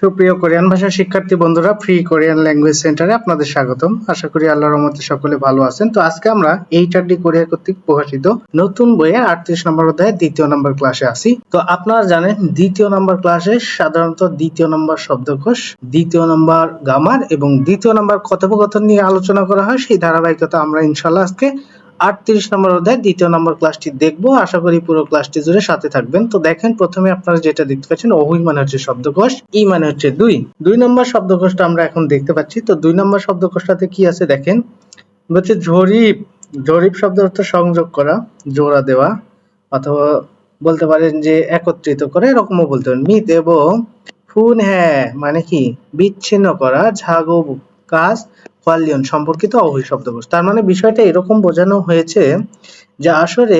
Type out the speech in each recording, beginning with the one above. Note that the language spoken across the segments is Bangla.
সুপ্রিয় কোরিয়ান ভাষা শিক্ষার্থী বন্ধুরা, ফ্রি কোরিয়ান ল্যাঙ্গুয়েজ সেন্টারে আপনাদের স্বাগতম। আশা করি আল্লাহর রহমতে সকলে ভালো আছেন। তো আজকে আমরা এইচআরডি কোরিয়া কর্তৃক প্রকাশিত নতুন বইয়ের 38 নম্বর অধ্যায়ে দ্বিতীয় নম্বর ক্লাসে আছি। তো আপনারা জানেন দ্বিতীয় নম্বর ক্লাসে সাধারণত দ্বিতীয় নম্বর শব্দকোষ, দ্বিতীয় নম্বর গ্রামার এবং দ্বিতীয় নম্বর কথোপকথন নিয়ে আলোচনা করা হয়। সেই ধারাবাহিকতা আমরা ইনশাআল্লাহ আজকে 38 নম্বর অধ্যায় দ্বিতীয় নম্বর ক্লাসটি দেখবো। আশা করি পুরো ক্লাসটি জুড়ে সাথে থাকবেন। তো দেখেন, প্রথমে আপনারা যেটা দেখতে পাচ্ছেন, অহুই মানে হচ্ছে শব্দকোষ, ই মানে হচ্ছে দুই নম্বর শব্দকোষটা আমরা এখন দেখতে পাচ্ছি। তো 2 নম্বর শব্দকোষটাতে কি আছে দেখেন, হচ্ছে জরিপ। জরিপ শব্দ অর্থ সংযোগ করা, জোড়া দেওয়া, অথবা বলতে পারেন যে একত্রিত করে, এরকমও বলতে পারেন। মিত এবং ফুন হ্যাঁ মানে কি বিচ্ছিন্ন করা, ঝাগো কাজ কোয়ালিয়ন সম্পর্কিত অহুই শব্দকোষ। তার মানে বিষয়টা এরকম বোঝানো হয়েছে যে আসলে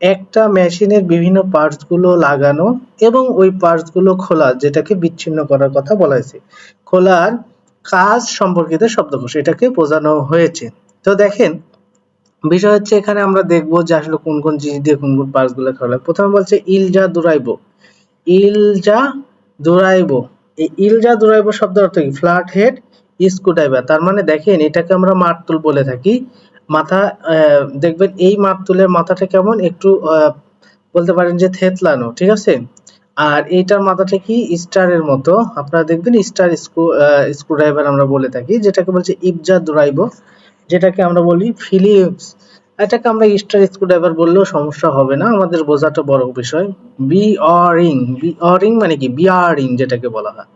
একটা মেশিনের বিভিন্ন পার্টস গুলো লাগানো এবং ওই পার্টস গুলো খোলা, যেটাকে বিচ্ছিন্ন করার কথা বলা হয়েছে, খোলার কাজ সম্পর্কিত শব্দকোষ এটাকে বোঝানো হয়েছে। তো দেখেন, বিষয় হচ্ছে এখানে আমরা দেখবো যে আসলে কোন কোন জিনিস দিয়ে কোন কোন পার্টস গুলো খোলা। প্রথমে বলছে ইলজা দুরাইবো। ইলজা দুরাইবো, এই ইলজা দুরাইবো শব্দের অর্থ কি? Flat head screwdriver. তার মানে দেখেন, এটাকে আমরা মারতুল বলে থাকি। মাথা দেখবেন এই মারতুলের মাথাটা কেমন একটু বলতে পারেন যে থেতলানো, ঠিক আছে। আর এইটার মাথাটা কি স্টারের মতো, আপনারা দেখবেন স্টার স্ক্রুড্রাইভার আমরা বলে থাকি, যেটাকে বলছে ইবজা দুরাইবো, যেটাকে আমরা বলি ফিলিপস। এটাকে আমরা স্টার স্ক্রুড্রাইভার বললেও সমস্যা হবে না, আমাদের বোঝাটা বড় বিষয়। বিয়ারিং, বিয়ারিং মানে কি বিয়ারিং যেটাকে বলা হয়,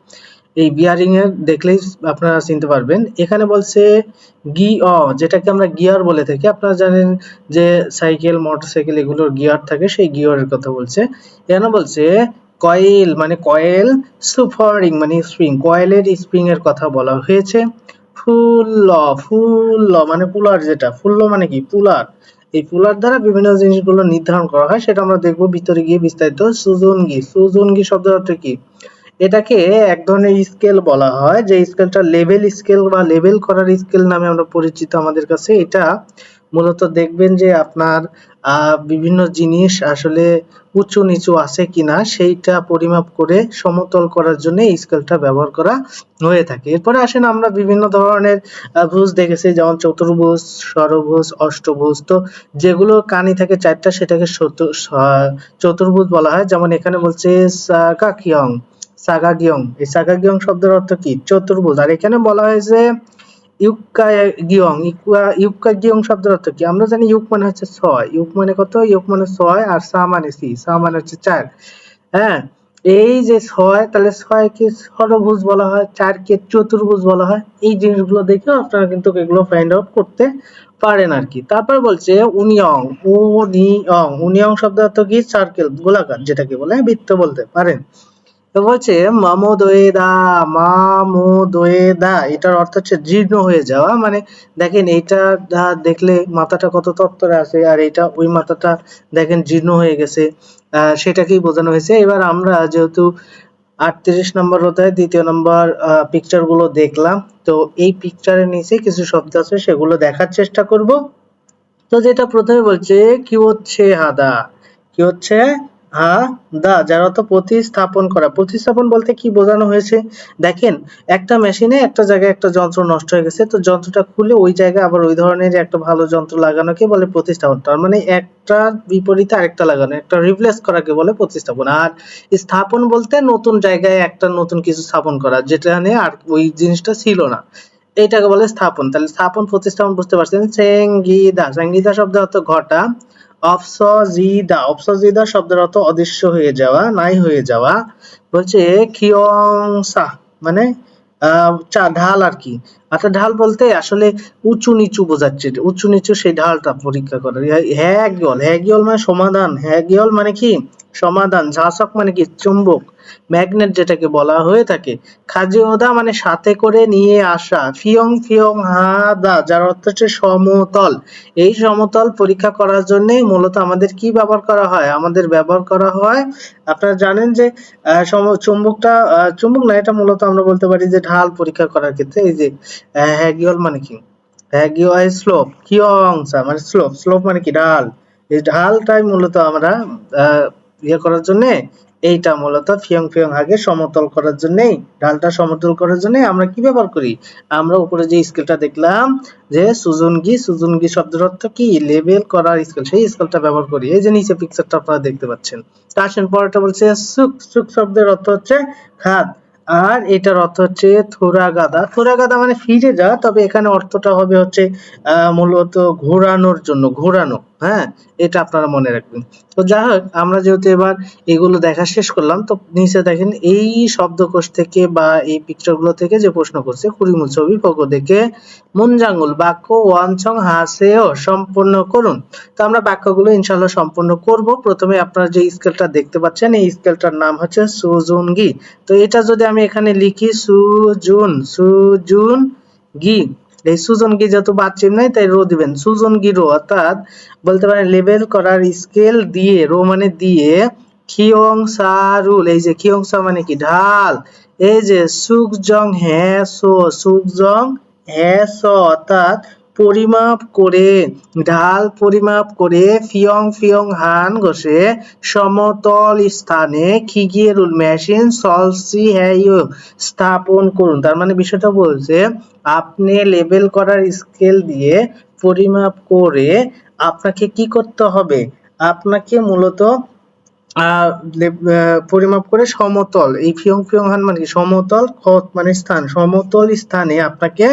এই বিয়ারিং এর দেখলেই আপনারা চিনতে পারবেন। এখানে বলছে যেটাকে আমরা গিয়ার বলে থাকি। আপনারা জানেন যে সাইকেল, মোটরসাইকেল এগুলোর গিয়ার থাকে, সেই গিয়ারের কথা বলছে। এখানে বলছে কয়েল মানে কয়েল, সুপারিং মানে স্প্রিং, কয়েলের স্প্রিং এর কথা বলা হয়েছে। ফুল্ল, ফুল্ল মানে পুলার, যেটা ফুল্ল মানে কি পুলার, এই পুলার দ্বারা বিভিন্ন জিনিসগুলো নির্ধারণ করা হয়, সেটা আমরা দেখবো ভিতরে গিয়ে বিস্তারিত। সুজুনগি, সুজুনগি শব্দের অর্থ কি? এটাকে এক ধরনের স্কেল বলা হয়, যে স্কেলটা লেভেল স্কেল বা লেভেল করার স্কেল নামে আমরা পরিচিত আমাদের কাছে। এটা মূলত দেখবেন যে আপনার বিভিন্ন জিনিস আসলে উঁচু নিচু আছে কিনা সেইটা পরিমাপ করে সমতল করার জন্য এই স্কেলটা ব্যবহার করা হয়ে থাকে। এরপরে আসেন, আমরা বিভিন্ন ধরনের ভুজ দেখেছি, যেমন চতুর্ভুজ, ষড়ভুজ, অষ্টভুজ। তো যেগুলো কানি থাকে চারটা, সেটাকে চতুর্ভুজ বলা হয়। যেমন এখানে বলছে সাকাকিয়ং, সাগাগিয়ং, এই সাগাগিয়ং শব্দের অর্থ কি? চতুর্ভুজ। আর এখানে বলা হয়েছে ইউক্কাগিয়ং, ইউক্কাগিয়ং শব্দের অর্থ কি? আমরা জানি ইউক মানে হচ্ছে 6, ইউক মানে কত? ইউক মানে 6, আর সা মানে সি, সা মানে হচ্ছে 4। হ্যাঁ, এই যে 6, তাহলে 6 কে ষড়ভুজ বলা হয়, 4 কে চতুর্ভুজ বলা হয়। এই জিনিসগুলো দেখে আপনারা কিন্তু এগুলো ফাইন্ড আউট করতে পারেন আর কি। তারপর বলছে উনিয়ং, উনিয়ং, উনিয়ং শব্দের অর্থ কি? সার্কেল, গোলাকার, যেটাকে বলে বৃত্ত বলতে পারেন। তো বলছে মামোদোয়েদা, মামোদোয়েদা, এটার অর্থ হচ্ছে জীর্ণ হয়ে যাওয়া। মানে দেখেন, এইটা দেখলে মাথাটা কত তত্তরে আছে, আর এটা ওই মাথাটা দেখেন জীর্ণ হয়ে গেছে, সেটাকেই বোঝানো হয়েছে। এবার আমরা যেহেতু 38 নম্বর অধ্যায় দ্বিতীয় নম্বর পিকচার গুলো দেখলাম, তো এই পিকচারের নিচে কিছু শব্দ আছে, সেগুলো দেখার চেষ্টা করব। তো যেটা প্রথমে বলছে কি হচ্ছে হাদা, কি হচ্ছে দা, যার অর্থ প্রতিস্থাপন করা। প্রতিস্থাপন বলতে কি বোঝানো হয়েছে? দেখেন, একটা মেশিনে একটা জায়গায় একটা যন্ত্র নষ্ট হয়ে গেছে, তো যন্ত্রটা খুলে ওই জায়গায় আবার ওই ধরনের একটা ভালো যন্ত্র লাগানোকে বলে প্রতিস্থাপন। তার মানে একটা বিপরীতে আরেকটা লাগানো, একটা রিপ্লেস করাকে বলে প্রতিস্থাপন। আর স্থাপন বলতে নতুন জায়গায় একটা নতুন কিছু স্থাপন করা, যেটা নিয়ে আর ওই জিনিসটা ছিল না, এইটাকে বলে স্থাপন। তাহলে স্থাপন প্রতিস্থাপন বুঝতে পারছেন। সেঙ্গিদা, সেঙ্গিদা শব্দের অর্থ ঘটা। অপসজিদা, অপসজিদা শব্দের অর্থ অদৃশ্য হয়ে যাওয়া, নাই হয়ে যাওয়া। বলছে খিয়ংসা মানে ঢাল আর কি। আচ্ছা, ঢাল বলতে আসলে উঁচু নিচু বোঝাচ্ছে, উঁচু নিচু সেই ঢালটা পরীক্ষা করে। হ্যাগিয়ল, হ্যাগিয়ল মানে সমাধান, হ্যাগিয়ল মানে কি সমাধান। ঝাঁসক মানে কি চুম্বক, ম্যাগনেট যেটাকে বলা হয়ে থাকে। খাজিওদা মানে সাথে করে নিয়ে আসা। ফিয়ং, ফিয়ং হাদা, যার অর্থ হচ্ছে সমতল। এই সমতল পরীক্ষা করার জন্য মূলত আমাদের কি ব্যবহার করা হয়? আমাদের ব্যবহার করা হয়, আপনারা জানেন যে চুম্বকটা, চুম্বক না, এটা মূলত আমরা বলতে পারি যে ঢাল পরীক্ষা করার ক্ষেত্রে এই যে হ্যাগিওল মানে কি, হ্যাগিওল স্লোপ, কিয়ংসা মানে স্লোপ, স্লোপ মানে কি ঢাল। এই ঢালটাই মূলত আমরা ইয়ে করার জন্য এইটা মূলত ফিয়ং ফিয়ং আগে সমতল করার জন্য, ঢালটা সমতল করার জন্য আমরা কি ব্যবহার করি, আমরা উপরে যে স্কেলটা দেখলাম যে সুজুনগি, সুজুনগি শব্দের অর্থ কি, লেবেল করার স্কেল, সেই স্কেলটা ব্যবহার করি। এই যে নিচে পিকচারটা আপনারা দেখতে পাচ্ছেন। তো আসেন পরেরটা বলছে সুক, সুক শব্দের অর্থ হচ্ছে খাদ, আর এটার অর্থ হচ্ছে থোরাগাদা। থোরাগাদা মানে ফিরে যা, তবে এখানে অর্থটা হবে হচ্ছে মূলত ঘোরানোর জন্য, ঘোরানো। হ্যাঁ, এটা আপনারা মনে রাখবেন। তো যাই হোক, আমরা যেহেতু এবার এগুলো দেখা শেষ করলাম, তো নিচে দেখেন এই শব্দকোষ থেকে বা এই পিকচারগুলো থেকে যে প্রশ্ন করছে, কুড়িমূল ছবি ফোকো দেখে মুনজাঙ্গুল বাক্য ওয়ানছং হাসেও সম্পূর্ণ করুন। তো আমরা বাক্যগুলো ইনশাআল্লাহ সম্পূর্ণ করব। প্রথমে আপনারা যে স্কেলটা দেখতে পাচ্ছেন, এই স্কেলটার নাম হচ্ছে সুজুনগি। তো এটা যদি আমি এখানে লিখি সুজুন, সুজুন গি, এই সুজনগি যেহেতু বাচ্চিম নাই তাই রো দিবেন, সুজনগি রো, অর্থাৎ বলতে পারেন লেবেল করার স্কেল দিয়ে, রো মানে দিয়ে, খিয়ংসা রুল, এই যে খিয়ংসা মানে কি ঢাল, এই যে সুকজং হ্যাঁ সো, সুকজং হ্যাঁ সো অর্থাৎ পরিমাপ করে, ঢাল পরিমাপ করে, ফিয়ং ফিয়ং হান ঘষে সমতল স্থানে খিগিয়ে রুল মেশিন সলসি হ্যাইও স্থাপন করুন। তার মানে বিষয়টা বলছে আপনি লেবেল করার স্কেল দিয়ে পরিমাপ করে আপনাকে কি করতে হবে, আপনাকে মূলত পরিমাপ করে সমতল, এই ফিয়ং ফিয়ং হান মানে সমতল, খত মানে স্থান, সমতল স্থানে আপনাকে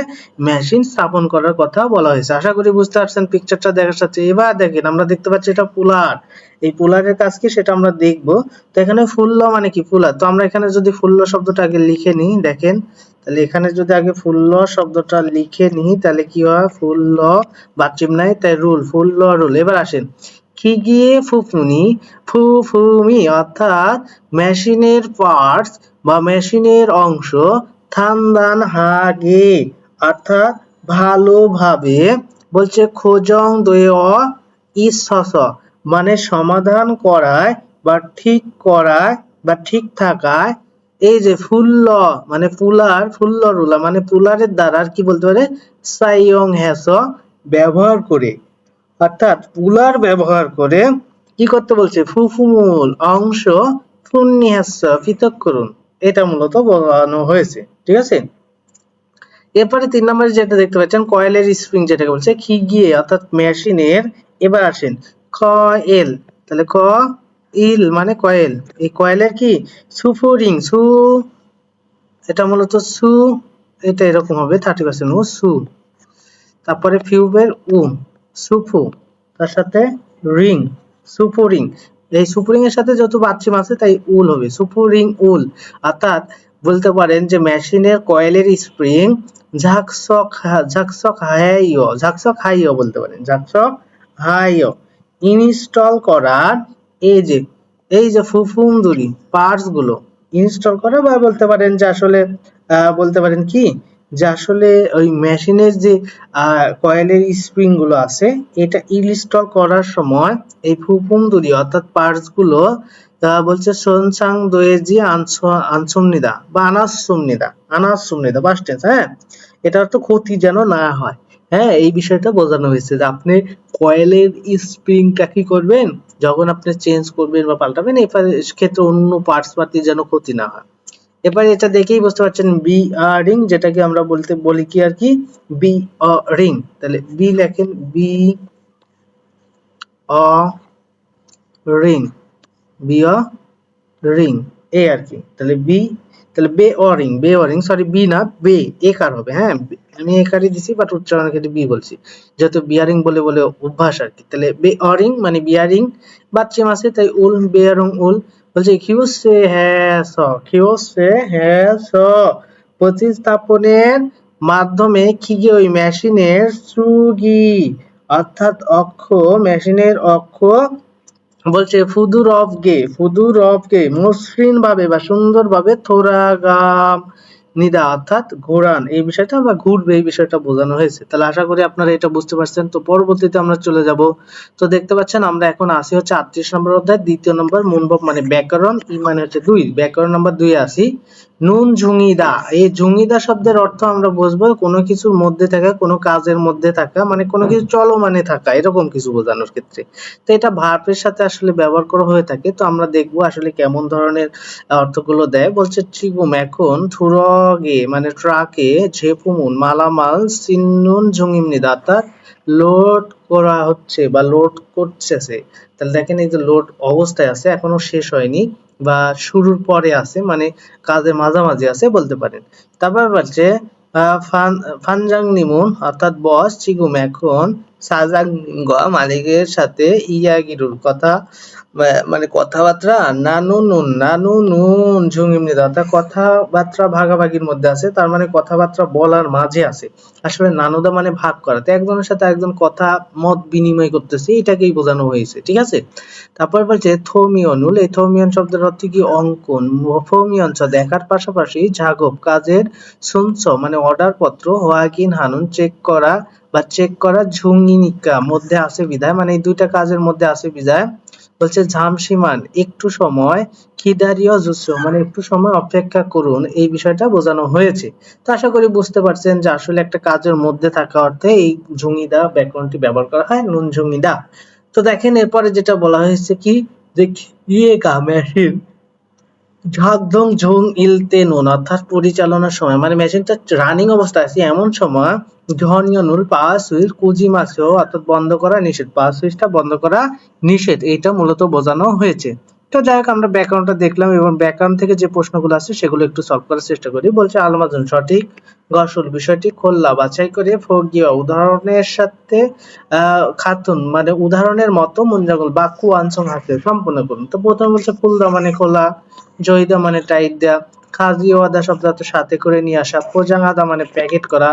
মেশিন স্থাপন করার কথা বলা হয়েছে। আশা করি বুঝতে পারছেন পিকচারটা দেখার সাথে। এবার দেখেন আমরা দেখতে পাচ্ছি এটা পুলার, এই পুলারের কাজ কি সেটা আমরা দেখব। তো এখানে ফুল্ল মানে কি পুলার, তো আমরা এখানে যদি ফুল্ল শব্দটা আগে লিখে নিই, দেখেন তাহলে এখানে যদি আগে ফুল্ল শব্দটা লিখে নিই তাহলে কি হয়, ফুল্ল বাচ্চিম নাই তাই রুল, ফুল্ল রুল। এবার আসেন খিগিয়ে ফুফুনি ফুফুমি অর্থাৎ মেশিনের পার্টস বা মেশিনের অংশ, থানদান হাগে অর্থাৎ ভালোভাবে, বলছে খোজং দোয় ইসস মানে সমাধান করায় বা ঠিক করায় বা ঠিক থাকায়, এই যে ফুল্ল মানে পুলার, ফুল্ল রুলা মানে পুলারের দ্বারা আর কি বলতে পারে, সাইয়ং হ্যাস ব্যবহার করে, অর্থাৎ পুলার ব্যবহার করে কি করতে বলছে, ফুফুমূল অংশ ফুন্নিহাস্য পৃথক করুন, এটা মূলত বলানো হয়েছে। ঠিক আছে, এরপরে 3 নম্বরে যেটা দেখতে পাচ্ছেন কয়েলের স্প্রিং, যেটাকে বলছে খিগিয়ে অর্থাৎ মেশিনের। এবার আসেন কয়েল, তাহলে ক ইল মানে কয়েল, এই কয়েলের কি সুফুরিং, সু এটা মূলত সু, এটা এরকম হবে 30% ও সু, তারপরে ফিউবের সুফু, তার সাথে রিং, সুপুরিং, এই সুপুরিং এর সাথে যত বাচ্চিম আছে তাই উল হবে, সুপুরিং উল, অর্থাৎ বলতে পারেন যে মেশিনের কয়েলের স্প্রিং ঝাকসক, ঝাকসক হাইও, ঝাকসক হাইও বলতে পারেন, ঝাকসক হাইও ইনস্টল করার, এই যে এই যে ফুফুমদুরি পার্টস গুলো ইনস্টল করা, বা বলতে পারেন যে আসলে বলতে পারেন কি যে আসলে ওই মেশিনের যে কয়েলের স্প্রিং গুলো আছে এটা ইনস্টল করার সময় এই ফুফুমদুরি অর্থাৎ পার্টস গুলো বলছে সোনসাং দোয়েজি আনসুমনিদা বা আনাসুমনিদা, আনাসুমনিদা বাস টেন্স। হ্যাঁ, এটা অর্থ ক্ষতি যেন না হয়। হ্যাঁ, এই বিষয়টা বোঝানো হয়েছে যে আপনি কয়েলের স্প্রিংটা কি করবেন যখন আপনি চেঞ্জ করবেন বা পাল্টাবেন, এই ক্ষেত্রে অন্য পার্টস পাতি যেন ক্ষতি না হয়। এবার এটা দেখেই বুঝতে পারছেন বি রিং, যেটাকে আমরা বলতে বলি কি আর কি বি রিং, তাহলে বি লেখেন বি অ রিং, বি অ রিং, এ আর কি, তাহলে বি, তাহলে বে অ রিং, বে অ রিং, সরি বি না বে, এ কার হবে। হ্যাঁ, আমি এ কারই দিছি বাট উচ্চারণের ক্ষেত্রে বি বলছি, যেহেতু বিয়ারিং বলে বলে অভ্যাস আর কি। তাহলে বে অ রিং মানে বিয়ারিং, বাচ্চিম আছে তাই উল, বেয়ারং উল, বলছে কিউ সে হ্যাঁ স, কিউ সে হ্যাঁ স প্রতিস্থাপনের মাধ্যমে খিগে ওই মেশিনের সুগি অর্থাৎ অক্ষ, মেশিনের অক্ষ, বলছে ফুদুর অফ গে, ফুদুর অফ গে মসৃণ ভাবে বা সুন্দর ভাবে থোরাগাম নিদা অর্থাৎ ঘোরান, এই বিষয়টা বা ঘুরবে এই বিষয়টা বোঝানো হয়েছে। তাহলে আশা করি আপনারা এটা বুঝতে পারছেন। তো পরবর্তীতে আমরা চলে যাব। তো দেখতে পাচ্ছেন আমরা এখন আসি হচ্ছে 38 নম্বর অধ্যায় দ্বিতীয় নম্বর মুনভাব মানে ব্যাকরণ, ই মানে হচ্ছে 2, ব্যাকরণ নাম্বার 2 আসি। নুন ঝুঙিদা, এই ঝুঙিদা শব্দের অর্থ আমরা বুঝবো কোনো কিছুর মধ্যে থাকা, কোনো কাজের মধ্যে থাকা, মানে কোনো কিছু চলমানে থাকা, এরকম কিছু বোঝানোর ক্ষেত্রে। তো এটা ভার্বের সাথে আসলে ব্যবহার করা হয়ে থাকে। তো আমরা দেখবো আসলে কেমন ধরনের অর্থগুলো দেয়। বলছে চিগুম এখন থুরগে মানে ট্রাকে ঝেপুমুন মালামাল সিন্নুন ঝুঙিমনিদা, অর্থাৎ লোড করা হচ্ছে বা লোড করতেছে। তাহলে দেখেন এই যে লোড অবস্থায় আছে, এখনো শেষ হয়নি বা শুরুর পরে আছে, মানে কাজের মাঝামাঝি আছে বলতে পারেন। তারপর বলছে ফানজাং নিমুন অর্থাৎ বস চিগুম এখন সাজাং মালিকের সাথে ইয়াগিরুর কথা মানে কথাবার্তা নানু নুন ঝুঙিমনি অর্থাৎ কথাবার্তা ভাগাভাগির মধ্যে আছে, তার মানে কথাবার্তা বলার মাঝে আছে। আসলে নানুদা মানে ভাগ করা, তো একজনের সাথে একজন কথা মত বিনিময় করতেছে, এটাকেই বোঝানো হয়েছে, ঠিক আছে। তারপর বলছে থোমিয়নুল, এই থোমিয়ন শব্দের অর্থ কি অঙ্কন, ফোমিয়নস দেখার পাশাপাশি ঝাগব কাজের, সুনস মানে অর্ডার পত্র, হোয়াকিন হানুন চেক করা বা চেক করা, ঝুঙিনিকা মধ্যে আছে বিধায়, মানে এই দুইটা কাজের মধ্যে আছে বিধায় বলছে ঝামসিমান একটু সময়, খিদারিও জুসো মানে একটু সময় অপেক্ষা করুন, এই বিষয়টা বোঝানো হয়েছে। তো আশা করি বুঝতে পারছেন যে আসলে একটা কাজের মধ্যে থাকা অর্থে এই ঝুঙিদা ব্যাকরণটি ব্যবহার করা হয়, নুন ঝুঙিদা। তো দেখেন এরপরে যেটা বলা হয়েছে কি যে ইয়ে কা মেশিন ঝাকদং ঝুং ইলতে নুন অর্থাৎ পরিচালনার সময়, মানে মেশিনটা রানিং অবস্থায় আছে এমন সময় ঝনিয়নুল পাওয়ার সুইচ কুজিমাসেও অর্থাৎ বন্ধ করা নিষেধ, পাওয়ার সুইচটা বন্ধ করা নিষেধ, এইটা মূলত বোঝানো হয়েছে। তো যাই হোক আমরা ব্যাকরণটা দেখলাম এবং ব্যাকরণ থেকে যে প্রশ্নগুলো আছে সেগুলো একটু সলভ করার চেষ্টা করি। বলছে আলমাজন সঠিক, গসল বিষয়টি খোল্লা বাছাই করে ফগিয়া উদাহরণের সাথে খাতুন মানে উদাহরণের মতো মুঞ্জাগল বাক্য আনসং হাতে সম্পূর্ণ করুন। তো প্রথম বলছে ফুলদা মানে খোলা, জয়িদা মানে টাইট দেয়া, খাজি ওয়াদা শব্দ সাথে করে নিয়ে আসা, পোজাঙাদা মানে প্যাকেট করা,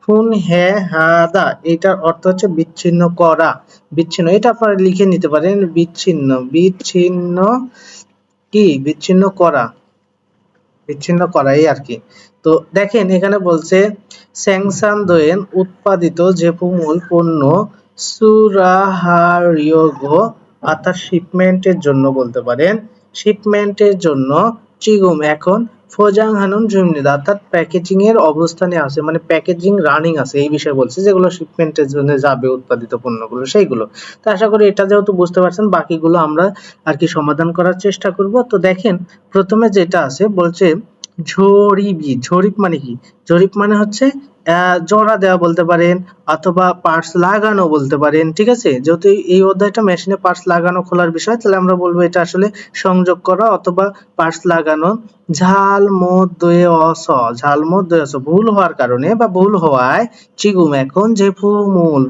ফুন হে হাদা এটার অর্থ হচ্ছে বিচ্ছিন্ন করা, বিচ্ছিন্ন, এটা আপনারা লিখে নিতে পারেন, বিচ্ছিন্ন বিচ্ছিন্ন কি বিচ্ছিন্ন করা, বিচ্ছিন্ন করা এই আর কি। তো দেখেন এখানে বলছে স্যাংসান দোয়েন উৎপাদিত যে মূল পণ্য সুরাহারিয়োগো অর্থাৎ শিপমেন্টের জন্য বলতে পারেন, শিপমেন্টের জন্য চিগুম এখন ফোজাং হানুন জুমনিদা অর্থাৎ প্যাকেজিং এর অবস্থানে আছে, মানে প্যাকেজিং রানিং আছে এই বিষয়ে বলছে, যেগুলো শিপমেন্টের জন্য যাবে উৎপাদিত পণ্যগুলো সেইগুলো। তো আশা করি এটা যেহেতু বুঝতে পারছেন, বাকিগুলো আমরা আর কি সমাধান করার চেষ্টা করব। তো দেখেন প্রথমে যেটা আছে বলছে ঝরিবি, জরিপ মানে কি, জরিপ মানে হচ্ছে জোড়া দেওয়া বলতে পারেন অথবা পার্টস লাগানো বলতে পারেন, ঠিক আছে। যেহেতু এই অধ্যায়টা মেশিনে পার্টস লাগানো খোলার বিষয়, তাহলে আমরা বলবো এটা আসলে সংযোগ করা অথবা পার্টস লাগানো। ঝাল মদ দয়ে অস, ঝাল মদ দয়ে অস ভুল হওয়ার কারণে বা ভুল হওয়ায় চিগুম এখন যেপু মূল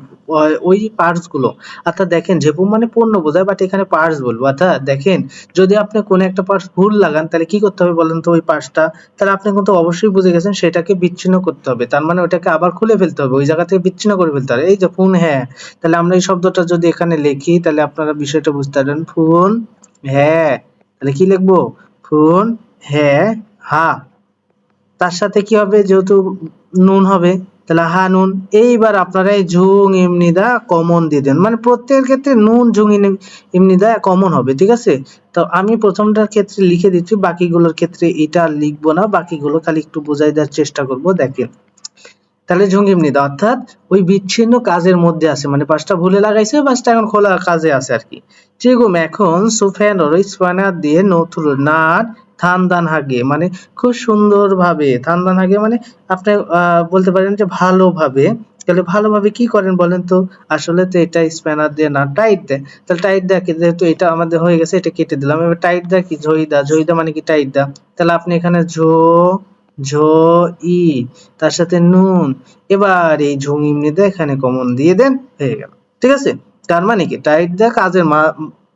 ওই পার্টস গুলো, অর্থাৎ দেখেন যেপু মানে পণ্য বোঝায়, বাট এখানে পার্টস বলবো। অর্থাৎ দেখেন যদি আপনি কোনো একটা পার্টস ভুল লাগান তাহলে কি করতে হবে বলেন তো, ওই পার্টসটা তাহলে আপনি কিন্তু অবশ্যই বুঝে গেছেন সেটাকে বিচ্ছিন্ন করতে হবে, তার মানে ওটাকে আবার খুলে ফেলতে হবে, ওই জায়গা থেকে বিচ্ছিন্ন করে ফেলতে হবে। এই যে ফোন হ্যাঁ, তাহলে আমরা এই শব্দটা যদি এখানে লিখি তাহলে আপনারা বিষয়টা বুঝতে পারবেন, ফোন হ্যাঁ, তাহলে কি লিখবো, ফোন হ্যাঁ হা, তার সাথে কি হবে যেহেতু নুন হবে তাহলে হা নুন। এইবার আপনারা এই ঝুং ইমনিদা কমন দিয়ে দেন, মানে প্রত্যেকের ক্ষেত্রে নুন ঝুং ইমনিদা কমন হবে, ঠিক আছে। তো আমি প্রথমটার ক্ষেত্রে লিখে দিচ্ছি, বাকিগুলোর ক্ষেত্রে এটা লিখবো না, বাকিগুলো খালি একটু বোঝাই দেওয়ার চেষ্টা করব। দেখেন তাহলে ঝুঁকিমনিদা অর্থাৎ ওই বিচ্ছিন্ন কাজের মধ্যে আছে, মানে পাঁচটা ভুলে লাগাইছে, পাঁচটা এখন খোলা কাজে আছে আর কি। চিগুম এখন সুফেনর স্পানার দিয়ে নথুর নাট থান দান হাগে, মানে খুব সুন্দর ভাবে, থান দান হাগে মানে আপনি বলতে পারেন যে ভালোভাবে। তাহলে ভালোভাবে কি করেন বলেন তো, আসলে তো এটা স্প্যানার দিয়ে না টাইট দেয়, তাহলে টাইট দেয় কি, যেহেতু এটা আমাদের হয়ে গেছে এটা কেটে দিলাম, এবার টাইট দেয় কি ঝইদা, ঝইদা মানে কি টাইট দা, তাহলে আপনি এখানে ঝো ই তার সাথে নুন, এবার এই ঝুম ইমনিদা এখানে কমন দিয়ে দেন, হয়ে গেল, ঠিক আছে। তার মানে কি টাইট দা কাজের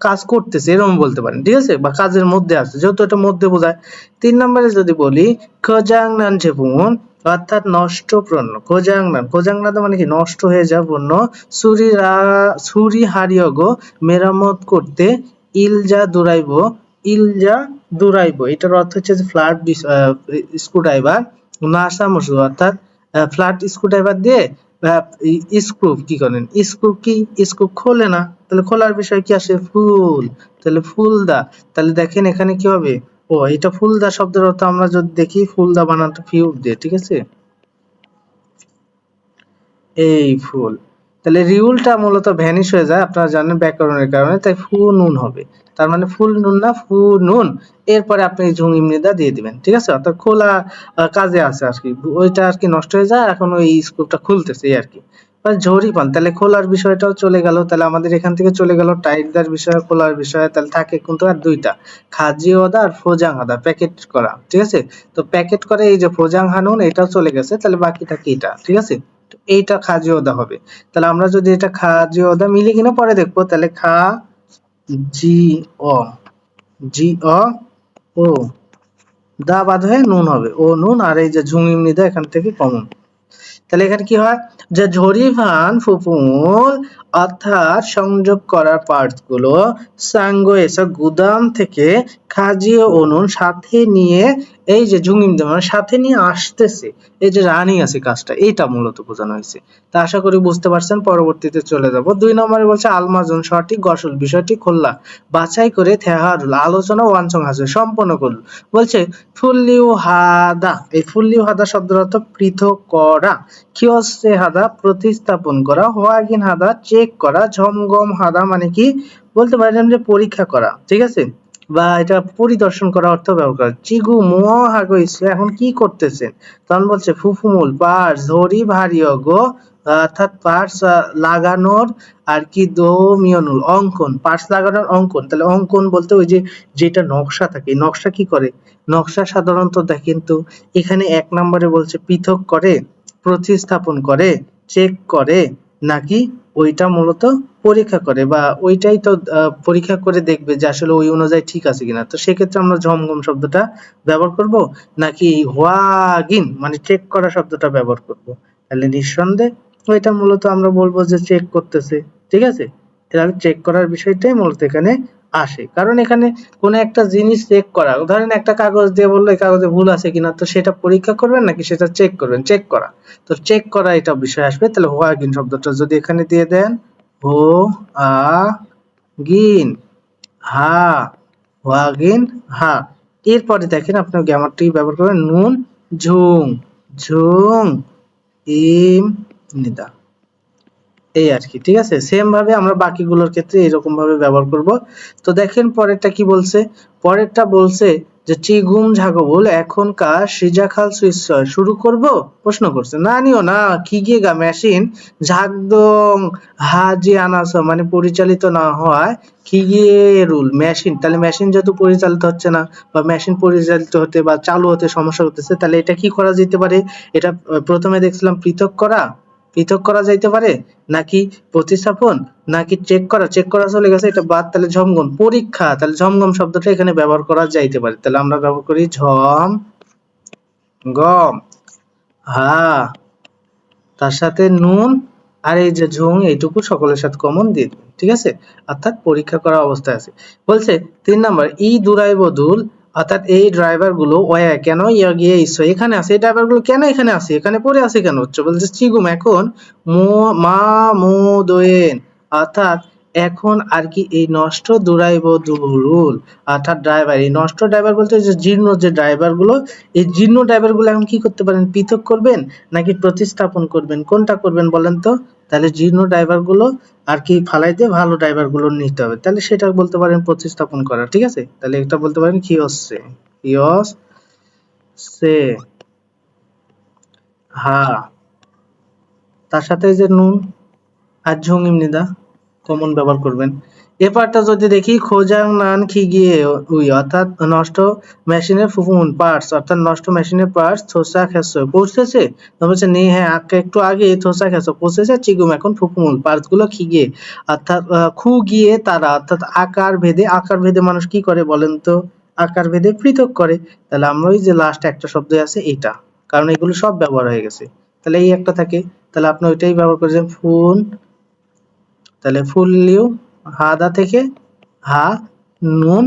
কাজ করতেছে এরকম বলতে পারেন, ঠিক আছে, বা কাজের মধ্যে আছে যেহেতু এটা মধ্যে বোঝায়। ৩ নম্বরে যদি বলি খজাংনান ঝেপুন অর্থাৎ নষ্ট পণ্য, খোজাংনান, খোজাংনান মানে কি নষ্ট হয়ে যাওয়া পণ্য, ছুরি হারিয়গো মেরামত করতে, ইলজা দুরাইব, ইলজা দুরাইব এটার অর্থ হচ্ছে যে ফ্ল্যাট স্ক্রুড্রাইভার, নাসা মসু অর্থাৎ ফ্ল্যাট স্ক্রুড্রাইভার দিয়ে স্ক্রু কি করেন, স্ক্রু কি স্ক্রু খোলে না, তাহলে খোলার বিষয় কি আসে ফুল, তাহলে ফুল দা, তাহলে দেখেন এখানে কি হবে ও এটা ফুলদা শব্দের অর্থ আমরা যদি দেখি ফুলদা বানানটা ফিউ দিয়ে, ঠিক আছে, এই ফুল। তাহলে রিউলটা মূলত ভ্যানিশ হয়ে যায়, আপনারা জানেন ব্যাকরণের কারণে, তাই ফু নুন হবে। তার মানে ফুল নুন না, ফু নুন। এরপরে আপনি ঝুম ইমনিদা দিয়ে দিবেন, ঠিক আছে। অর্থাৎ খোলা কাজে আছে আর কি, ওইটা আর কি নষ্ট হয়ে যায়, এখন ওই স্কোপটা খুলতেছে এই আর কি। ঝড়ি পান, তাহলে খোলার বিষয়টাও চলে গেল। তাহলে আমাদের এখান থেকে চলে গেল টাইটদার বিষয়, খোলার বিষয়। তাহলে থাকে কিন্তু আর দুইটা, খাজি ওদা আর ফোজাং হাদা, প্যাকেট করা, ঠিক আছে। তো প্যাকেট করে এই যে ফোজাং হানুন, এটাও চলে গেছে, তাহলে বাকিটা কি এটা, ঠিক আছে। এইটা খাজি ওদা হবে। তাহলে আমরা যদি এটা খাজি ওদা মিলে কিনা পরে দেখবো, তাহলে খা জি অ, জি অ ও, দা বাদ হয়ে নুন হবে, ও নুন। আর এই যে ঝুম ইমনিদা এখান থেকে কমন। তাহলে এখানে কি হয়, যে ঝরিভান ফুফুল অর্থাৎ সংযোগ করা পার্টস গুলো সাঙ্গো এসা গুদাম থেকে খাজি ও অনুন সাথে নিয়ে, এই যে জুঙ্গিম মানে সাথে নিয়ে আসতেছে, এই যে রানিং আছে কাজটা, এইটা মূলত বোঝানো হয়েছে। তা আশা করি বুঝতে পারছেন। পরবর্তীতে চলে যাব 2 নম্বরে, বলছে আলমাজন সঠিক গসল বিষয়টি খোল্লা বাছাই করে থেহারুল আলোচনা ওয়ানসং হাসে সম্পন্ন করল। বলছে ফুল্লিউ হাদা, এই ফুল্লিউ হাদা শব্দের অর্থ পৃথক করা, কিয়সে হাদা প্রতিস্থাপন করা, হোয়াগিন হাদা চেক করা, ঝমগম হাদা মানে কি বলতে পারেন যে পরীক্ষা করা, ঠিক আছে, বা এটা পরিদর্শন করা অর্থ ব্যবহার করা। চিগু মুও হাগো ইসে এখন কি করতেছেন, তখন বলছে ফুফুমুল পার্স ধরি ভারিয় গো, অর্থাৎ পার্স লাগানোর আর কি দো মিয়নুল অঙ্কন, পার্স লাগানোর অঙ্কন। তাহলে অঙ্কন বলতে ওই যে যেটা নকশা থাকে, নকশা কি করে, নকশা সাধারণত দেখেন তো এখানে 1 নম্বরে বলছে পৃথক করে, প্রতিস্থাপন করে, চেক করে, নাকি ওইটা মূলত পরীক্ষা করে, বা ওইটাই তো পরীক্ষা করে দেখবে যে আসলে ওই অনুযায়ী ঠিক আছে কিনা। তো সেক্ষেত্রে আমরা ঝমঘম শব্দটা ব্যবহার করব, নাকি হোয়াগিন মানে চেক করা শব্দটা ব্যবহার করব। তাহলে নিঃসন্দেহে ওইটা মূলত আমরা বলবো যে চেক করতেছে, ঠিক আছে। তাহলে চেক করার বিষয়টাই মূলত এখানে আসে, কারণ এখানে কোন একটা জিনিস চেক করা, ধরেন একটা কাগজ দিয়ে বললো এই কাগজে ভুল আছে কিনা, তো সেটা পরীক্ষা করবেন নাকি সেটা চেক করবেন, চেক করা। তো চেক করা এটা বিষয় আসবে। তাহলে হোয়াগিন শব্দটা যদি এখানে দিয়ে দেন, হো আ গিন হা, হোয়াগিন হা। এরপরে দেখেন আপনার গ্রামারটি ব্যবহার করবেন নুন ঝুং, ঝুং ইম নিদা, এই আর কি, ঠিক আছে। সেম ভাবে আমরা বাকিগুলোর ক্ষেত্রে এরকম ভাবে ব্যবহার করব। তো দেখেন পরেরটা কি বলছে, পরেরটা বলছে যে চিগুম ঝাগবুল এখনকার সিজাখাল সুইচ শুরু করব, প্রশ্ন করছে না নিও না কিগেগা মেশিন ঝাকদং হাজি আনাস মানে পরিচালিত না হওয়ায় কিগিয়ে রুল মেশিন, তাহলে মেশিন যেহেতু পরিচালিত হচ্ছে না, বা মেশিন পরিচালিত হতে বা চালু হতে সমস্যা হতেছে, তাহলে এটা কি করা যেতে পারে, এটা প্রথমে দেখছিলাম পৃথক করা, পৃথক করা যাইতে পারে, নাকি প্রতিস্থাপন, নাকি চেক করা, চেক করা চলে গেছে এটা বাদ, তাহলে ঝমগম পরীক্ষা, তাহলে ঝমগম শব্দটা এখানে ব্যবহার করা যাইতে পারে। তাহলে আমরা ব্যবহার করি ঝম গম হা, তার সাথে নুন আর এই যে ঝুং, এইটুকু সকলের সাথে কমন দিয়ে দিবেন, ঠিক আছে। অর্থাৎ পরীক্ষা করা অবস্থায় আছে। বলছে 3 নাম্বার ই দুরাই বদুল, অর্থাৎ এই ড্রাইভার গুলো ওয়া কেন ইয়া গিয়ে ইসো এখানে আছে, এই ড্রাইভার গুলো কেন এখানে আছে, এখানে পড়ে আছে কেন হচ্ছে, বলছে চিগুম এখন মা মো দোয়েন, অর্থাৎ এখন আর কি এই নষ্ট দুরাইব দুরুল, অর্থাৎ ড্রাইভার, এই নষ্ট ড্রাইভার বলতে যে জীর্ণ যে ড্রাইভার গুলো, এই জীর্ণ ড্রাইভার গুলো এখন কি করতে পারেন, পৃথক করবেন নাকি প্রতিস্থাপন করবেন, কোনটা করবেন বলেন তো। তাহলে জীর্ণ ড্রাইভার গুলো আর কি ফালাই দিয়ে ভালো ড্রাইভার গুলো নিতে হবে, তাহলে সেটা বলতে পারেন প্রতিস্থাপন করা, ঠিক আছে। তাহলে এটা বলতে পারেন কিয়সে, কিয়সে হা, তার সাথে এই যে নুন আর ঝুং ইমনিদা কমন ব্যবহার করবেন। এবারটা যদি দেখি খোজাং নান খিগিয়ে উই, অর্থাৎ নষ্ট মেশিনের ফুফুন পার্টস, অর্থাৎ নষ্ট মেশিনের পার্টস থোসা খেসো পৌঁছেছে, তো বলছে নে হ্যাঁ একটু আগে থোসা খেসো পৌঁছেছে, চিগুম এখন ফুফুন পার্টস গুলো খিগিয়ে, অর্থাৎ খু গিয়ে তারা, অর্থাৎ আকার ভেদে, আকার ভেদে মানুষ কি করে বলেন তো, আকার ভেদে পৃথক করে। তাহলে আমরা ওই যে লাস্ট একটা শব্দ আছে এটা, কারণ এগুলো সব ব্যবহার হয়ে গেছে, তাহলে এই একটা থাকে, তাহলে আপনি ওইটাই ব্যবহার করেছেন ফুন, তাহলে ফুল্লিউ হাদা থেকে হা নুন,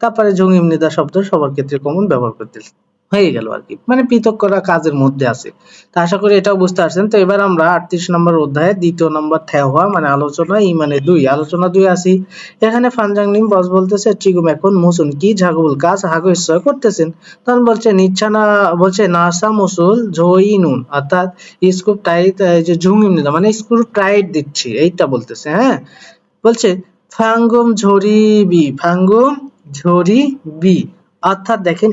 তারপরে জঙ্গিমনিদা শব্দ সবার ক্ষেত্রে কমন ব্যবহার করতেছি। হয়ে গেল আর কি, মানে পৃথক করা কাজের মধ্যে আছে। তো আশা করি এটাও বুঝতে পারছেন। তো এবার আমরা 38 নম্বর অধ্যায়ে দ্বিতীয় নম্বর থেওয়া মানে আলোচনা ই মানে 2 আলোচনা 2 আসি। এখানে ফানজাংনিম বস বলতেছে চিগুম এখন মুসুন কি ঝাগুল কাজ হাগু ইচ্ছা করতেছেন। তখন বলছে নিচ্ছা না, বলছে নাসা মুসুল ঝইনুন অর্থাৎ স্ক্রু টাইট যে ঝুমিম নিলাম মানে স্ক্রু টাইট দিচ্ছি এইটা বলতেছে। হ্যাঁ, বলছে ফাঙ্গুম ঝরিবি অর্থাৎ দেখেন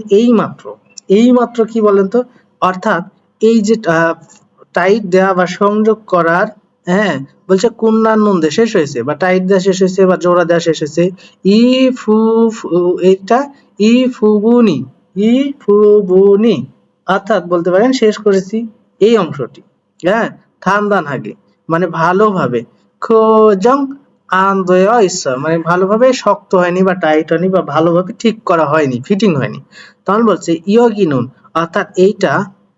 এইমাত্র কি বলেন তো, অর্থাৎ এই যে টাইট দেওয়া বা সংযোগ করার, হ্যাঁ, বলছে কুন্নানুন্দে শেষ হয়েছে বা টাইট দেওয়া শেষ হয়েছে বা জোড়া দেওয়া শেষ হয়েছে। ই ফু এটা ই ফুবুনি ই ফুবুনি অর্থাৎ বলতে পারেন শেষ করেছি এই অংশটি। হ্যাঁ, থানদান হাগে মানে ভালোভাবে, খোজং আন্দোয় ইচ্ছা মানে ভালোভাবে শক্ত হয়নি বা টাইট হয়নি বা ভালোভাবে ঠিক করা হয়নি, ফিটিং হয়নি। তখন বলছে ইয়গিনুন অর্থাৎ এইটা,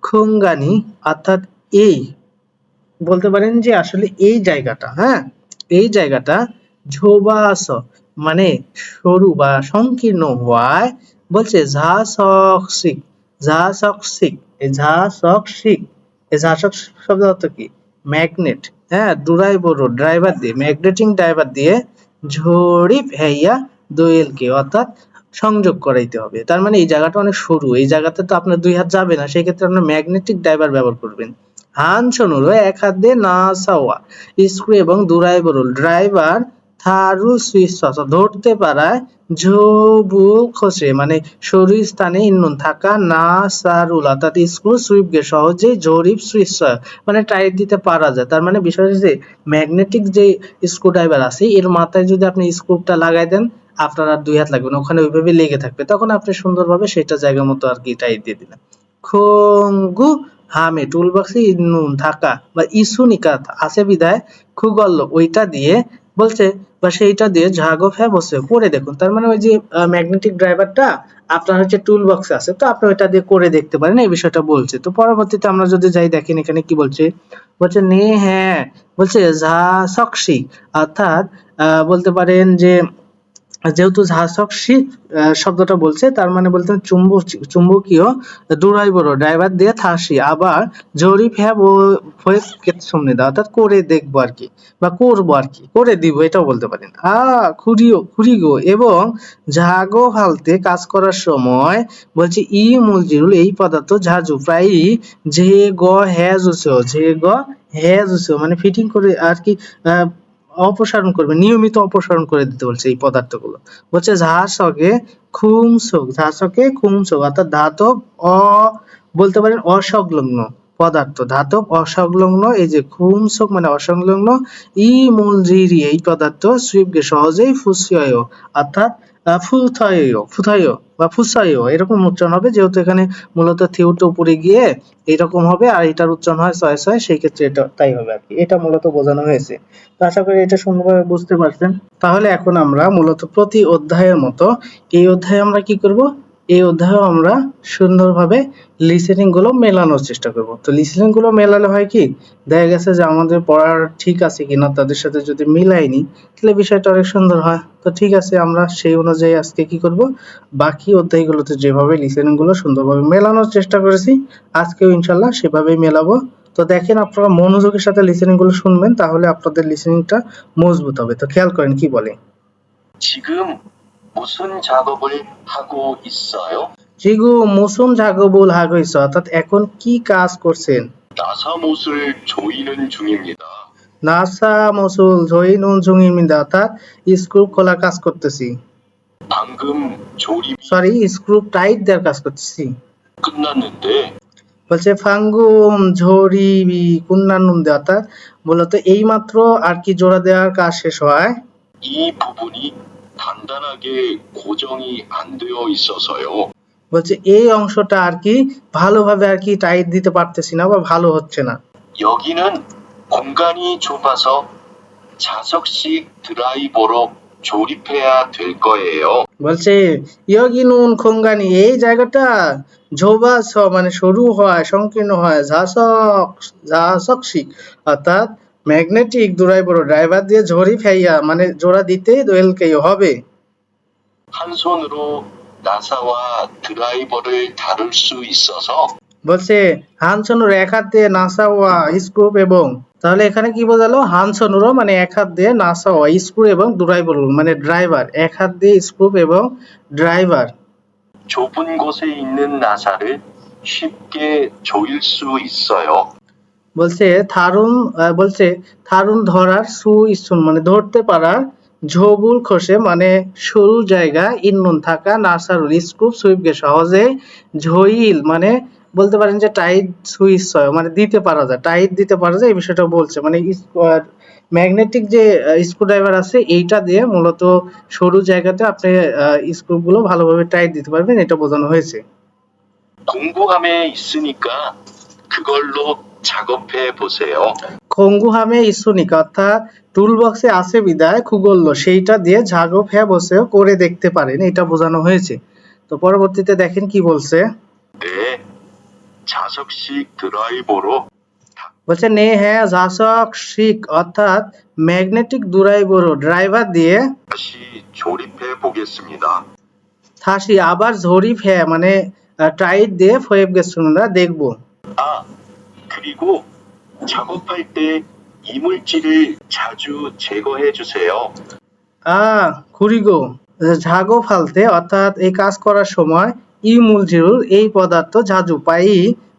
খুঙ্গানি অর্থাৎ এই বলতে পারেন যে আসলে এই জায়গাটা, হ্যাঁ, এই জায়গাটা ঝোবাস মানে সরু বা সংকীর্ণ হওয়ায় বলছে ঝা সকসিক এই ঝা সক শব্দ অর্থ কি, ম্যাগনেট। হ্যাঁ, ড্রাইভার দিয়ে ম্যাগনেটিং ড্রাইভার দিয়ে ঝড়িপ হেইয়া দোয়েলকে অর্থাৎ সংযোগ করাইতে হবে। তার মানে এই জায়গাটা অনেক সরু, এই জায়গাতে তো আপনার 2 হাত যাবে না, সেই ক্ষেত্রে আপনার ম্যাগনেটিক ড্রাইভার ব্যবহার করবেন। হানসনুরো এক হাত দিয়ে নাসাওয়া স্ক্রু এবং দুরাইবরুল ড্রাইভার থারু সুইচ ধরতে পারায় ঝবুল খসে মানে শরীর স্থানে ইন্ধন থাকা না সারুল অর্থাৎ স্ক্রু সুইপকে সহজেই জরিপ সুইচ মানে টাইট দিতে পারা যায়। তার মানে বিষয় হচ্ছে ম্যাগনেটিক যে স্ক্রু ড্রাইভার আছে এর মাথায় যদি আপনি স্ক্রুটা লাগাই দেন আপনার আর 2 হাত লাগবে না, ওখানে ওইভাবে লেগে থাকবে, তখন আপনি সুন্দরভাবে সেটা জায়গা মতো আর কি টাইট দিয়ে দিলেন। খোঙ্গু হামে টুলবক্সে নুন থাকা বা ইসুনিকা আছে বিধায় খুগল্ল ওইটা দিয়ে বলছে বা সেইটা দিয়ে ঝাগো ফ্যা বসে করে দেখুন। তার মানে ওই যে ম্যাগনেটিক ড্রাইভারটা আপনার হচ্ছে টুল বক্সে আছে, তো আপনি ওইটা দিয়ে করে দেখতে পারেন, এই বিষয়টা বলছে। তো পরবর্তীতে আমরা যদি যাই দেখেন এখানে কি বলছে, বলছে নে হ্যাঁ, বলছে ঝা সকসি অর্থাৎ বলতে পারেন যে যেহেতু ঝাঁসক শব্দটা বলছে তার মানে বলতে চুম্বকীয় ডুরাইবরো ড্রাইভার দিয়ে থাসি আবার জরিপ হ্যাঁ ভয়েস সামনে দাও অর্থাৎ করে দেখবো আর কি বা করবো আর কি করে দিব এটাও বলতে পারেন। খুরিগো এবং ঝাগো ফালতে কাজ করার সময় বলছে ই মূলজিরুল এই পদার্থ ঝাজু প্রায়ই যে গ হ্যাজুসো মানে ফিটিং করে আর কি অপসারণ করবে, নিয়মিত অপসারণ করে দিতে বলছে এই পদার্থগুলো। বলছে ঝাঁসকে খুমসক অর্থাৎ ধাতব বলতে পারেন অসংলগ্ন পদার্থ, ধাতব অসংলগ্ন এই যে খুমসক মানে অসংলগ্ন ই মূলজিরি এই পদার্থ সুইপকে সহজেই ফুসিয় অর্থাৎ ফুথায় বা ফুসায় এরকম উচ্চারণ হবে, যেহেতু এখানে মূলত থিউটা উপরে গিয়ে এরকম হবে আর এটার উচ্চারণ হয় ছয়, সেই ক্ষেত্রে এটা তাই হবে আর কি, এটা মূলত বোঝানো হয়েছে। তো আশা করি এটা সুন্দরভাবে বুঝতে পারছেন। তাহলে এখন আমরা মূলত প্রতি অধ্যায়ের মতো এই অধ্যায়ে আমরা কি করব, এই অধ্যায়ে আমরা সুন্দরভাবে লিসেনিং গুলো মেলানোর চেষ্টা করব। তো লিসেনিং গুলো মেলালে হয় কি, দেখা গেছে যে আমাদের পড়ার ঠিক আছে কিনা তাদের সাথে যদি মিলাইনি তাহলে বিষয়টা অনেক সুন্দর হয়। তো ঠিক আছে, আমরা সেই অনুযায়ী আজকে কি করব, বাকি অধ্যায়গুলোতে যেভাবে লিসেনিং গুলো সুন্দরভাবে মেলানোর চেষ্টা করেছি আজকেও ইনশাল্লাহ সেভাবেই মেলাবো। তো দেখেন আপনারা মনোযোগের সাথে লিসেনিং গুলো শুনবেন, তাহলে আপনাদের লিসেনিংটা মজবুত হবে। তো খেয়াল করেন কি বলে। 지금 무슨 작업을 하고 있어요? 지금 무슨 작업을 하고 있어 অর্থাৎ এখন কি কাজ করছেন। 나사못을 조이는 중입니다. 나사못을 조이는 중입니다 অর্থাৎ স্ক্রু খোলার কাজ করতেছি। 방금 조립이 সরি, স্ক্রু টাইট দেওয়ার কাজ করতেছি। 끝났는데 বলছে ফাঙ্গুম ঝরিবি কুন্নানুন্দে অর্থাৎ মূলত এইমাত্র আর কি জোড়া দেওয়ার কাজ শেষ হয়। 이 부분이 단단하게 고정이 안 되어 있어서요. বলছে এই অংশটা আর কি ভালোভাবে আর কি টাইট দিতে পারতেছি না বা ভালো হচ্ছে না। 여기는 공간이 좁아서 자석식 드라이버로 조립해야 될 거예요. বলছে ইয়গিনুন খোঙ্গানি এই জায়গাটা ঝোবাস মানে সরু হয় সংকীর্ণ হয় ঝাসকশিক অর্থাৎ ম্যাগনেটিক দুরাইবড় ড্রাইভার দিয়ে ঝরি ফেইয়া মানে জোড়া দিতে দোয়েলকেই হবে। 한 손으로 나사와 드라이버를 다룰 수 있어서 বলছে হানসনুর এক হাত দিয়ে নাসাওয়া স্ক্রু এবং তাহলে এখানে কি বোঝালো হানসনুরও মানে এক হাত দিয়ে নাসাওয়া স্ক্রু এবং ড্রাইভার মানে ড্রাইভার এক হাত দিয়ে স্ক্রু এবং ড্রাইভার 좁은 곳에 있는 나사를 쉽게 조일 수 있어요. বলছে থারুন ধরার সু ইসুন মানে ধরতে পারার ঝবুল খসে মানে সরু জায়গা ইন্নুন থাকা নাসারুল স্ক্রুপ সুইপকে সহজে ঝইল মানে বলতে পারেন যে টাইট সুইচ মানে দিতে পারা যায় টাইট দিতে পারা যায় এই বিষয়টা বলছে মানে ম্যাগনেটিক যে স্ক্রুড্রাইভার আছে এইটা দিয়ে মূলত সরু জায়গাতে আপনি স্ক্রুগুলো ভালোভাবে টাইট দিতে পারবেন এটা বোঝানো হয়েছে 공구함에 있으니까 그걸로 작업해 보세요. খঙ্গুহামে ইসুনিক অর্থাৎ টুলবক্সে আছে বিদায় খুগল্য সেইটা দিয়ে ঝাগপ হ্যাঁ বসেও করে দেখতে পারেন এটা বোঝানো হয়েছে তো পরবর্তীতে দেখেন কি বলছে 네, 자석식 드라이버로 বলছে নে হ্যাঁ ঝাসক শিক অর্থাৎ ম্যাগনেটিক ড্রাইভার দিয়ে 다시 조립해 보겠습니다. থাসি আবার ঝরিফ হ্যাঁ মানে টাইট দিয়ে ফয়েব গেছুনরা দেখবো 아, 그리고 작업할 때 이물질을 자주 제거해 주세요. খুরিগো ঝাগো ফালতে অর্থাৎ এই কাজ করার সময় ইমুলজিরুল এই পদার্থ ঝাজু পাই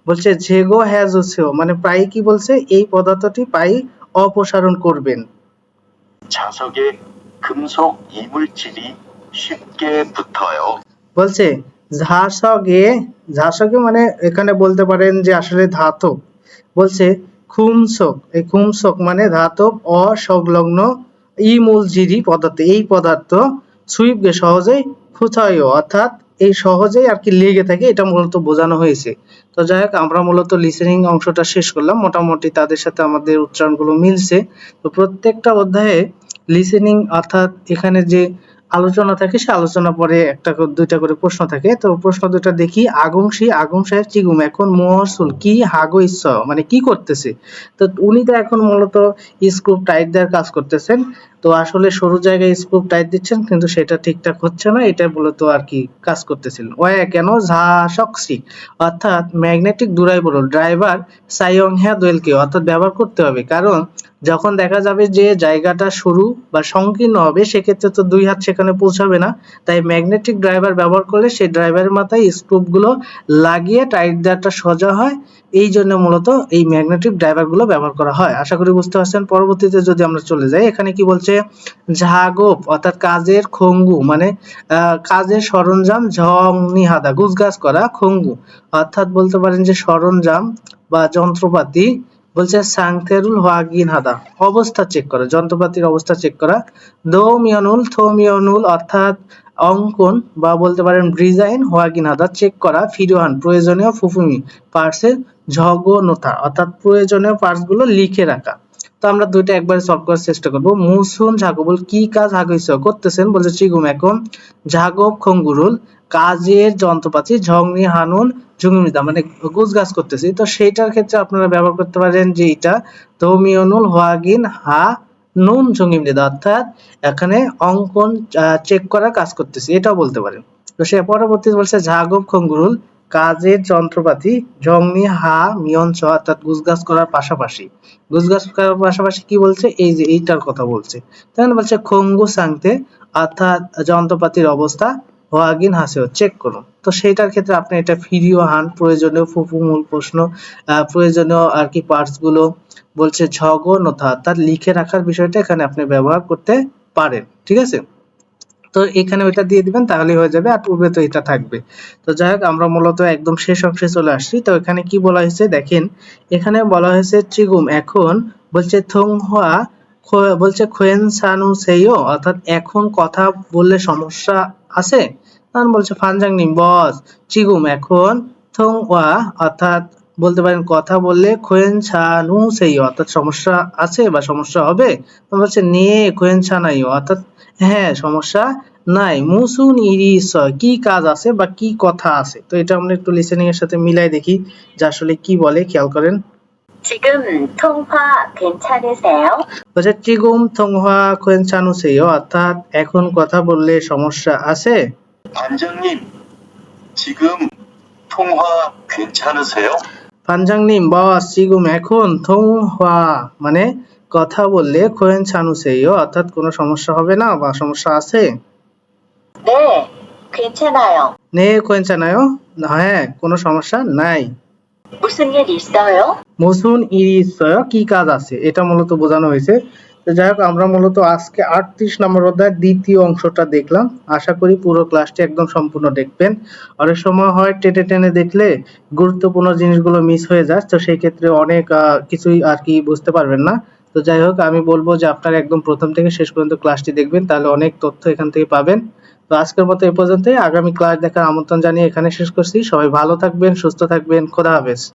বলছে ঝেগো হ্যাজুসেও মানে প্রায় কি বলছে এই পদার্থটি পাই অপসারণ করবেন 자석에 금속 이물질이 쉽게 붙어요. বলছে ঝাসকে মানে এখানে বলতে পারেন যে আসলে ধাতব বলছে খুমসক এই খুমসক মানে ধাতব অসংলগ্ন ইমুলজিরি পদার্থ এই পদার্থ সুইপকে সহজেই ফুথায় অর্থাৎ এই সহজেই আর কি লেগে থাকে এটা মূলত বোঝানো হয়েছে তো যাই হোক আমরা মূলত লিসেনিং অংশটা শেষ করলাম মোটামুটি তাদের সাথে আমাদের উচ্চারণগুলো মিলছে তো প্রত্যেকটা অধ্যায়ে লিসেনিং অর্থাৎ এখানে যে আলোচনা থাকে সে আলোচনা পরে একটা দুইটা করে প্রশ্ন থাকে তো প্রশ্ন দুটো দেখি আগংশায় চিগুম এখন মোহসুল কি হাগো ইচ্ছ মানে কি করতেছে তো উনি তো এখন মূলত স্ক্রু টাইট দেওয়ার কাজ করতেছেন তো আসলে সরু জায়গায় স্ক্রু টাইট দিচ্ছেন কিন্তু সেটা ঠিকঠাক হচ্ছে না এটা মূলত আর কি কাজ করতেছিলেন ওয়া কেন ঝাসকসি অর্থাৎ ম্যাগনেটিক ড্রাইভার সাইয়ং হ্যা দোয়েলকে অর্থাৎ ব্যবহার করতে হবে কারণ যখন দেখা যাবে যে জায়গাটা সরু বা সংকীর্ণ হবে সেক্ষেত্রে তো দুই হাত সেখানে পৌঁছাবে না তাই ম্যাগনেটিক ড্রাইভার ব্যবহার করলে সেই ড্রাইভারের মাথায় স্ক্রুগুলো লাগিয়ে টাইট দেওয়াটা সোজা হয় এই জন্য মূলত এই ম্যাগনেটিক ড্রাইভারগুলো ব্যবহার করা হয় আশা করি বুঝতে পারছেন পরবর্তীতে যদি আমরা চলে যাই এখানে কি বলছে ঝাগপ অর্থাৎ কাজের খঙ্গু মানে কাজের সরঞ্জাম ঝং নিহাদা গুজগাছ করা খঙ্গু অর্থাৎ বলতে পারেন যে সরঞ্জাম বা যন্ত্রপাতি বলছে সাংথেরুল হোয়াগিন হাদা অবস্থা চেক করা যন্ত্রপাতির অবস্থা চেক করা থোমিয়নুল অর্থাৎ অঙ্কন বা বলতে পারেন ডিজাইন হোয়াগিন হাদা চেক করা ফিরোহান প্রয়োজনীয় ফুফুমি পার্টসের ঝগনতা অর্থাৎ প্রয়োজনীয় পার্টস গুলো লিখে রাখা তো আমরা দুইটা একবারে সলভ করার চেষ্টা করব মুসুন ঝাগবল কি কাজ হাগইছ করতেছেন বলছে চিগুম এখন ঝাগব খঙ্গুরুল কাজের যন্ত্রপাতি ঝংনি হানুন ঝুঙ্গিমিদা মানে গুজগাছ করতেছি তো সেইটার ক্ষেত্রে আপনারা ব্যবহার করতে পারেন যে এটা তোমিয়নুল হোয়াগিন হা নুন ঝুঙ্গিমিদা অর্থাৎ এখানে অঙ্কন চেক করা কাজ করতেছি এটাও বলতে পারেন তো সে পরবর্তীতে বলছে ঝাগব খঙ্গুরুল কাজের যন্ত্রপাতি ঝংনি হা মিয়নচ অর্থাৎ গুজগাছ করার পাশাপাশি কি বলছে এই যে এইটার কথা বলছে তাহলে বলছে খঙ্গু সাংতে অর্থাৎ যন্ত্রপাতির অবস্থা হোয়াগিন হাসেও চেক করুন তো সেইটার ক্ষেত্রে আপনি এটা ফিরিও হান প্রয়োজনীয় ফুফুমূল প্রশ্ন প্রয়োজনীয় আর কি পার্টস গুলো বলছে ঝগনতা অর্থাৎ লিখে রাখার বিষয়টা এখানে আপনি ব্যবহার করতে পারেন ঠিক আছে তো এখানে ওইটা দিয়ে দিবেন তাহলেই হয়ে যাবে আর পূর্বে তো এটা থাকবে তো যাই হোক আমরা মূলত একদম শেষ অংশে চলে আসছি তো এখানে কি বলা হয়েছে দেখেন এখানে বলা হয়েছে চিগুম এখন বলছে থংহোয়া বলছে খোয়েন সানু সেইও অর্থাৎ এখন কথা বললে সমস্যা আছে তখন বলছে ফানজাং নিম বস চিগুম এখন থংহোয়া অর্থাৎ বলতে পারেন কথা বললে খোয়েন ছানু সেই অর্থাৎ সমস্যা আছে বা সমস্যা হবে তখন বলছে নিয়ে খোয়েন ছানাই অর্থাৎ হ্যাঁ সমস্যা নাই মুসুন ইরিস কি কাজ আছে বা কি কথা আছে তো এটা আমরা একটু লিসেনিং এর সাথে মিলাই দেখি যে আসলে কি বলে খেয়াল করেন 지금 통화 괜찮으세요? বলছে 지금 통화 괜찮으세요 অর্থাৎ এখন কথা বললে সমস্যা আছে 반장님, 지금 통화 괜찮으세요? 반장님, বস 지금 এখন 통화 মানে কথা বললে 괜찮으세요 অর্থাৎ কোনো সমস্যা হবে না বা সমস্যা আছে? 네, 괜찮아요. 네, 괜찮아요? হ্যাঁ, কোনো সমস্যা নাই। 무슨 일 있어요? মুসুন ইরি ইসয় কি কাজ আছে এটা মূলত বোঝানো হয়েছে। তো যাই হোক আমরা মূলত আজকে 38 নম্বর অধ্যায়ের দ্বিতীয় অংশটা দেখলাম। আশা করি পুরো ক্লাসটি একদম সম্পূর্ণ দেখবেন। অনেক সময় হয় টেনে টেনে দেখলে গুরুত্বপূর্ণ জিনিসগুলো মিস হয়ে যায়, তো সেই ক্ষেত্রে অনেক কিছুই আর কি বুঝতে পারবেন না। তো যাই হোক আমি বলবো যে আপনারা একদম প্রথম থেকে শেষ পর্যন্ত ক্লাসটি দেখবেন, তাহলে অনেক তথ্য এখান থেকে পাবেন। তো আজকের মতো এ পর্যন্তই, আগামী ক্লাস দেখার আমন্ত্রণ জানিয়ে এখানে শেষ করছি। সবাই ভালো থাকবেন, সুস্থ থাকবেন, খোদা হাফেজ।